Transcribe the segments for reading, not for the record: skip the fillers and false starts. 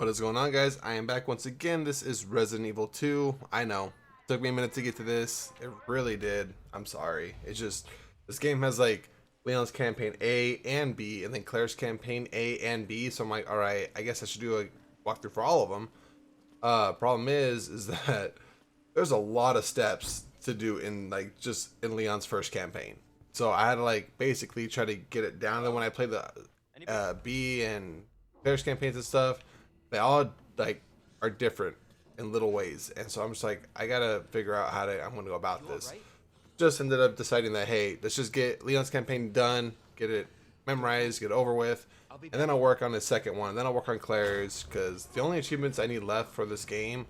What is going on, guys? I am back once again. This is Resident Evil 2. I know, took me a minute to get to this. It really did. I'm sorry. It's just, this game has like Leon's campaign A and B, and then Claire's campaign A and B. So I'm like, all right, I guess I should do a walkthrough for all of them. Problem is that there's a lot of steps to do in like just in Leon's first campaign. So I had to like basically try to get it down. Then when I played the B and Claire's campaigns and stuff, they all like are different in little ways, and so I'm just like, I gotta figure out how I'm gonna go about this. Just ended up deciding that, hey, let's just get Leon's campaign done, get it memorized, get it over with, and then I'll work on the second one. Then I'll work on Claire's, because the only achievements I need left for this game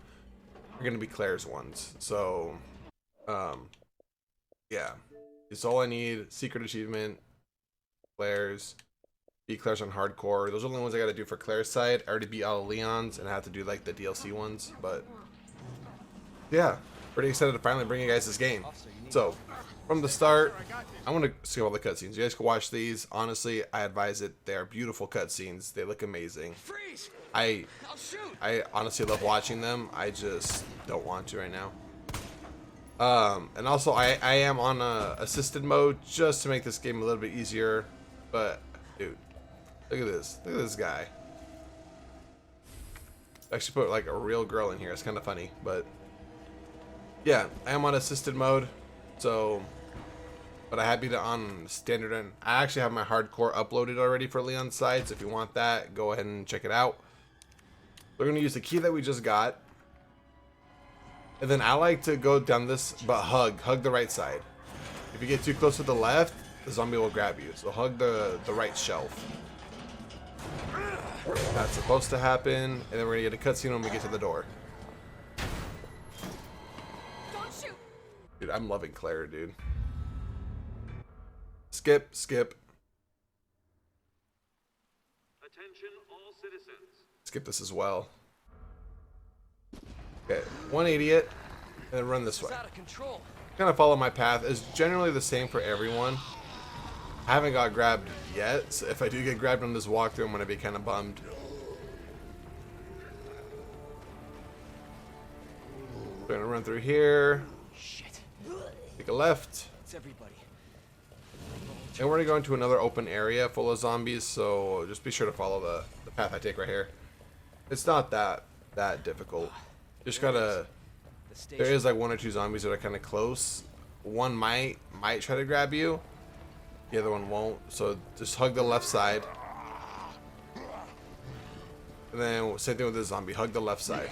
are gonna be Claire's ones. So, yeah, it's all I need. Secret achievement, Claire's. Beat Claire's on hardcore. Those are the only ones I gotta do for Claire's side. I already beat all of Leon's, and I have to do like the DLC ones. But yeah, pretty excited to finally bring you guys this game. So from the start, I want to skip all the cutscenes. You guys can watch these. Honestly, I advise it. They are beautiful cutscenes. They look amazing. I honestly love watching them. I just don't want to right now. And also I am on assisted mode just to make this game a little bit easier. But dude, look at this. Look at this guy. Actually put like a real girl in here. It's kind of funny, but yeah, I am on assisted mode. So, but I have it on standard, and I actually have my hardcore uploaded already for Leon's side. So if you want that, go ahead and check it out. We're gonna use the key that we just got, and then I like to go down this, but hug the right side. If you get too close to the left, the zombie will grab you. So hug the right shelf. That's supposed to happen, and then we're gonna get a cutscene when we get to the door. Don't shoot. Dude, I'm loving Claire, dude. Skip. Attention all citizens. Skip this as well. Okay, 180 it, and then run this way. It's out of control. Kind of follow my path. It's generally the same for everyone. I haven't got grabbed yet, so if I do get grabbed on this walkthrough, I'm gonna be kind of bummed. We're gonna run through here. Shit. Take a left. It's everybody. And we're gonna go into another open area full of zombies, so just be sure to follow the path I take right here. It's not that difficult. Just gotta. There is like one or two zombies that are kind of close. One might try to grab you. The other one won't. So just hug the left side. And then same thing with this zombie. Hug the left side.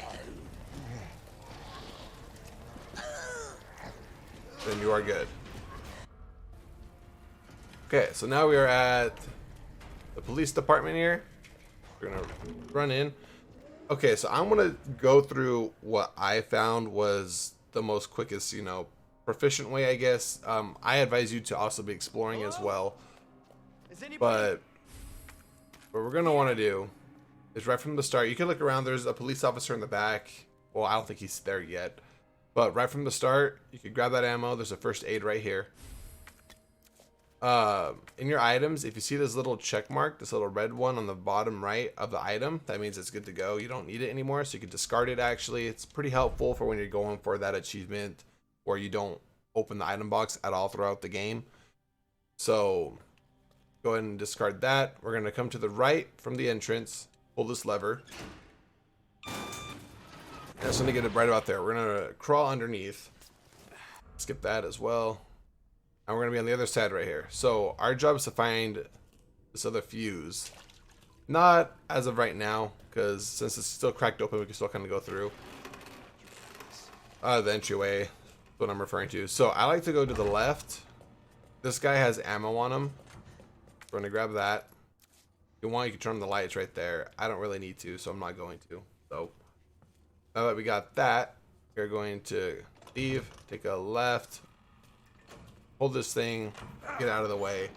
Then you are good. Okay, so now we are at the police department here. We're gonna run in. Okay, so I'm gonna go through what I found was the most quickest, proficient way, I guess. I advise you to also be exploring as well. But what we're gonna want to do is right from the start. You can look around. There's a police officer in the back. Well, I don't think he's there yet. But right from the start, you can grab that ammo. There's a first aid right here. In your items, if you see this little check mark, this little red one on the bottom right of the item, that means it's good to go. You don't need it anymore, so you can discard it. Actually, it's pretty helpful for when you're going for that achievement where you don't open the item box at all throughout the game. So go ahead and discard that. We're going to come to the right from the entrance, pull this lever. That's going to get it right about there. We're going to crawl underneath, skip that as well. And we're going to be on the other side right here. So our job is to find this other fuse. Not as of right now, because since it's still cracked open, we can still kind of go through. The entryway, is what I'm referring to. So I like to go to the left. This guy has ammo on him. We're going to grab that. If you want, you can turn on the lights right there. I don't really need to, so I'm not going to. So now that we got that, we're going to leave, take a left. Hold this thing, get out of the way.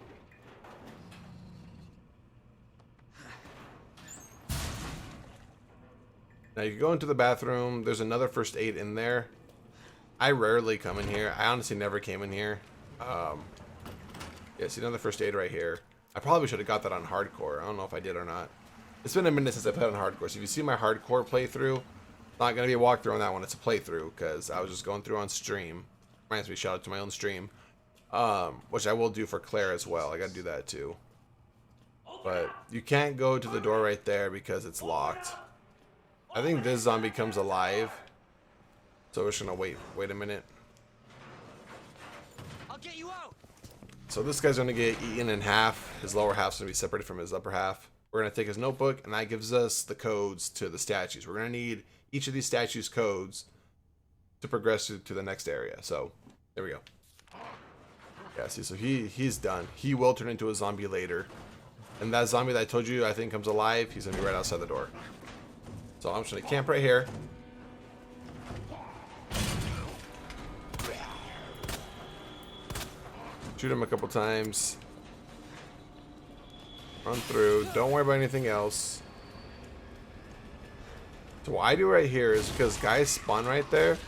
Now you can go into the bathroom. There's another first aid in there. I rarely come in here. I honestly never came in here. Yeah, see another first aid right here. I probably should have got that on hardcore. I don't know if I did or not. It's been a minute since I played on hardcore, so if you see my hardcore playthrough, it's not going to be a walkthrough on that one, it's a playthrough, because I was just going through on stream. Reminds me, shout out to my own stream. Which I will do for Claire as well, I got to do that too. But you can't go to the door right there because it's locked. I think this zombie comes alive. So we're just going to wait a minute. I'll get you out. So this guy's going to get eaten in half. His lower half's going to be separated from his upper half. We're going to take his notebook, and that gives us the codes to the statues. We're going to need each of these statues' codes to progress to the next area. So, there we go. Yeah, see, so he's done. He will turn into a zombie later. And that zombie that I told you I think comes alive, he's going to be right outside the door. So I'm just going to camp right here. Shoot him a couple times. Run through. Don't worry about anything else. So what I do right here is because guys spawn right there,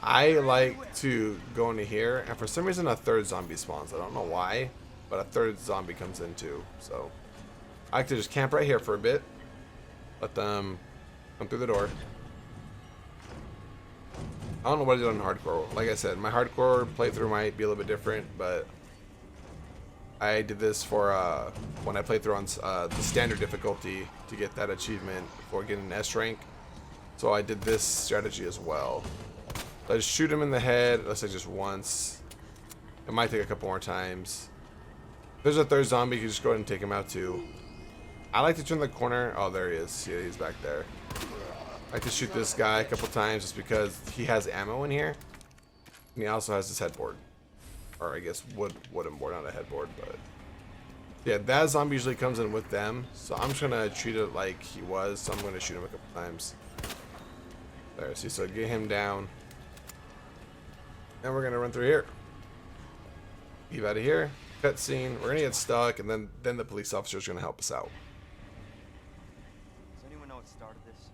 I like to go into here, and for some reason a third zombie spawns. I don't know why, but a third zombie comes in too. So I like to just camp right here for a bit. Let them come through the door. I don't know what I did on hardcore. Like I said, my hardcore playthrough might be a little bit different, but I did this for when I played through on the standard difficulty to get that achievement before getting an S rank. So I did this strategy as well. So I just shoot him in the head, let's say just once. It might take a couple more times. If there's a third zombie, you can just go ahead and take him out too. I like to turn the corner. Oh, there he is. Yeah, he's back there. I like to shoot this guy a couple times just because he has ammo in here. And he also has his headboard. Or I guess wooden board, not a headboard, but yeah, that zombie usually comes in with them, so I'm just gonna treat it like he was. So I'm gonna shoot him a couple times. There, see, so get him down, and we're gonna run through here. Leave out of here. Cutscene. We're gonna get stuck, and then the police officer's gonna help us out. Does anyone know what started this?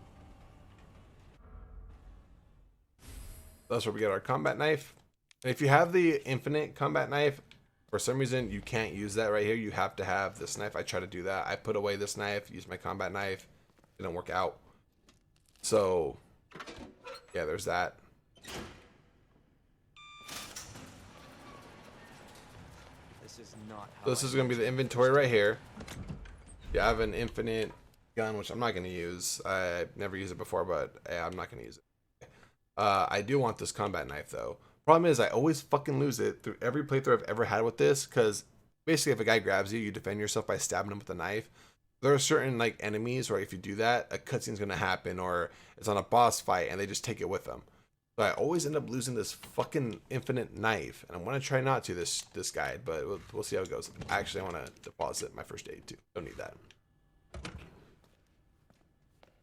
That's where we get our combat knife. And if you have the infinite combat knife, for some reason you can't use that right here. You have to have this knife. I try to do that. I put away this knife, use my combat knife. It didn't work out. So, yeah, there's that. This is not how So this is going to be the inventory right here. Yeah, I have an infinite gun, which I'm not going to use. I've never used it before, but yeah, I'm not going to use it. I do want this combat knife, though. Problem is, I always fucking lose it through every playthrough I've ever had with this, because basically if a guy grabs you, you defend yourself by stabbing him with a knife. There are certain like enemies where if you do that, a cutscene's going to happen, or it's on a boss fight and they just take it with them. So I always end up losing this fucking infinite knife, and I'm going to try not to this guide, but we'll see how it goes. Actually, I want to deposit my first aid too. Don't need that.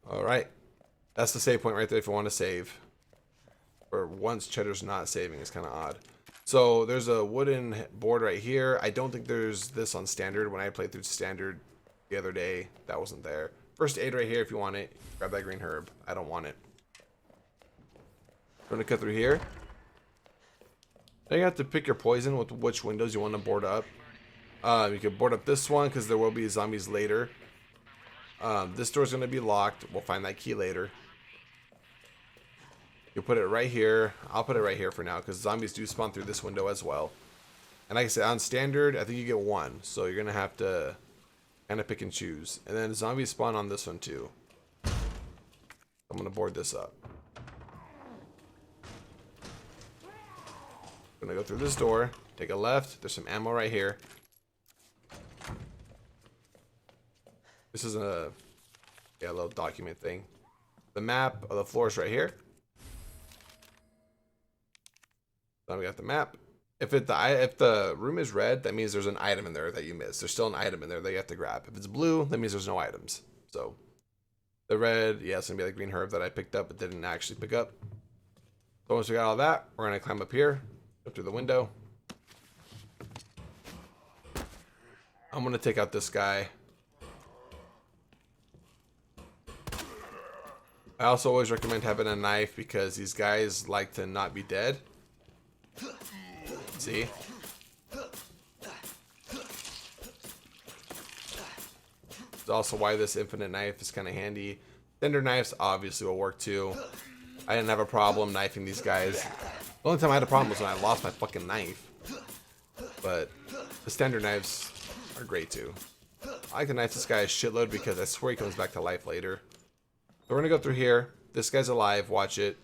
Alright. That's the save point right there if you want to save. Or once Cheddar's not saving is kind of odd. So there's a wooden board right here. I don't think there's this on standard. When I played through standard the other day, that wasn't there. First aid right here if you want it. Grab that green herb. I don't want it. I'm going to cut through here. Now you have to pick your poison with which windows you want to board up. You can board up this one because there will be zombies later. This door's going to be locked. We'll find that key later. You put it right here. I'll put it right here for now because zombies do spawn through this window as well. And like I said, on standard, I think you get one. So you're going to have to kind of pick and choose. And then zombies spawn on this one too. I'm going to board this up. I'm going to go through this door. Take a left. There's some ammo right here. This is a little document thing. The map of the floor is right here. Then we got the map. If the room is red, that means there's an item in there that you missed. There's still an item in there that you have to grab. If it's blue, that means there's no items. So the red, yeah, it's gonna be like green herb that I picked up but didn't actually pick up. So once we got all that, we're gonna climb up here, up through the window. I'm gonna take out this guy. I also always recommend having a knife because these guys like to not be dead. See? That's also why this infinite knife is kind of handy. Tender knives obviously will work too. I didn't have a problem knifing these guys. The only time I had a problem was when I lost my fucking knife. But the standard knives are great too. I like to knife this guy a shitload because I swear he comes back to life later. So we're gonna go through here. This guy's alive. Watch it.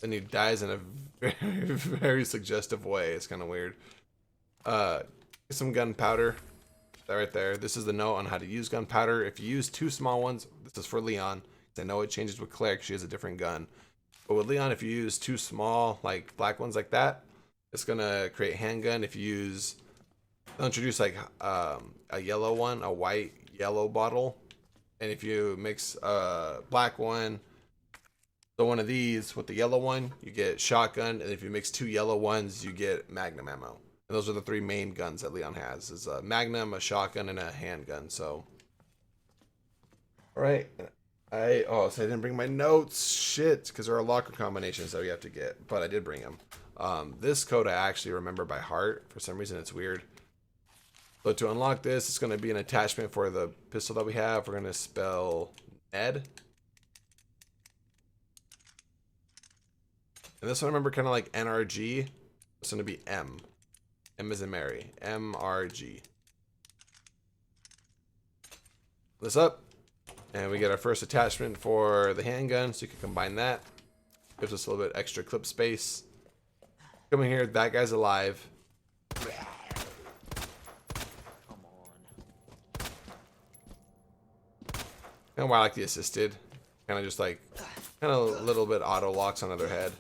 And he dies in a very, very suggestive way. It's kind of weird. Get some gunpowder. That right there. This is the note on how to use gunpowder. If you use 2 small ones, this is for Leon. I know it changes with Claire because she has a different gun. But with Leon, if you use 2 small, like black ones like that, it's gonna create handgun. If you use, they'll introduce like a yellow one, a white yellow bottle, and if you mix a black one, so one of these with the yellow one, you get shotgun, and if you mix 2 yellow ones, you get magnum ammo. And those are the 3 main guns that Leon has: is a magnum, a shotgun, and a handgun. So, all right. So I didn't bring my notes. Shit, because there are locker combinations that we have to get, but I did bring them. This code I actually remember by heart. For some reason, it's weird. So to unlock this, it's going to be an attachment for the pistol that we have. We're going to spell Ned. And this one I remember kind of like NRG. It's going to be M. M as in Mary. MRG. This up. And we get our first attachment for the handgun, so you can combine that. Gives us a little bit extra clip space. Come in here, that guy's alive. Come on. And why I like the assisted. Kind of just like, kind of a little bit auto locks on their head.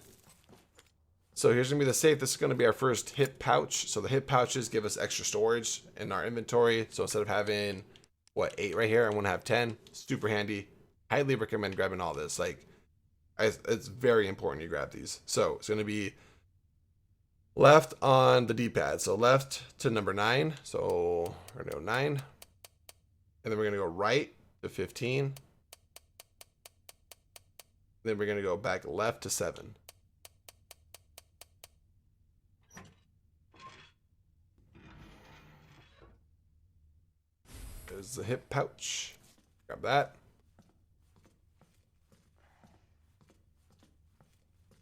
So here's going to be the safe. This is going to be our first hip pouch. So the hip pouches give us extra storage in our inventory. So instead of having, 8 right here, I'm going to have 10. Super handy. Highly recommend grabbing all this. Like, it's very important you grab these. So it's going to be left on the D-pad. So left to number 9. So we're going to go 9. And then we're going to go right to 15. Then we're going to go back left to 7. There's the hip pouch. Grab that.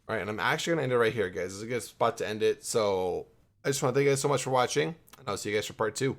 All right, and I'm actually going to end it right here, guys. This is a good spot to end it. So I just want to thank you guys so much for watching, and I'll see you guys for part 2.